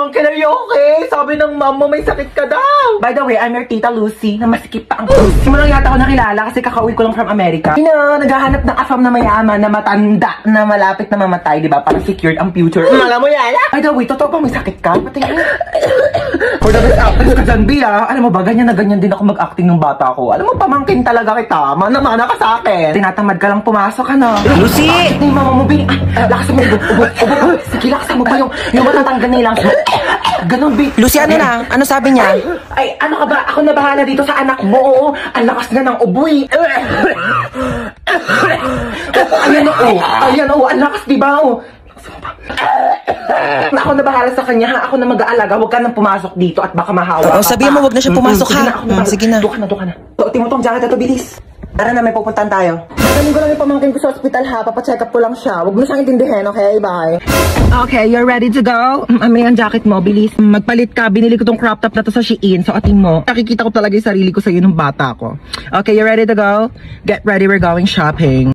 Uncle, are you okay? Sabi ng mom mo may sakit ka daw. By the way, I'm your Tita Lucy na masikip pa ang pusi mo lang yata ako nakilala kasi kakauwi ko lang from America. Naghahanap ng afam na mayaman na matanda na malapit na mamatay, di ba? Para secured ang future. Alam mo yan? By the way, totoo ba may sakit ka? Patingin. For the best actress ka dyan, Bia. Alam mo ba, ganyan na ganyan din ako mag-acting ng bata ko. Alam mo, pamangkin talaga kita. Mana-mana ka sa akin. Tinatamad ka lang pumasok, ano? Lucy! Ay, mama mo, Bia. Lakas mo. Sige, lakas mo ba yung matatanggan nilang. Ganon, Bia. Lucy, ano na? Ano sabi niya? Ay, ano ka ba? Ako na bahala dito sa anak mo. Oo, ang lakas na ng uboy. Ayan, ang lakas, diba? Ako na bahala sa kanya, ha? Ako na mag-aalaga. Huwag ka nang pumasok dito at baka mahawa. Sabihan mo, huwag na siya pumasok, ha? Sige na. Doon ka na. Tuotin mo tong jacket ito, bilis. Tara na, may pupuntahan tayo. Magaling ko lang yung pamangkin ko sa ospital, ha? Papacheck up ko lang siya. Huwag mo siyang intindihin, okay? Bye. Okay, you're ready to go? May ang jacket mo, bilis. Magpalit ka. Binili ko tong crop top na to sa Shein. So, ating mo. Nakikita ko talaga yung sarili ko sa'yo nung bata ko. Okay, you're ready to go? Get ready, we're going shopping.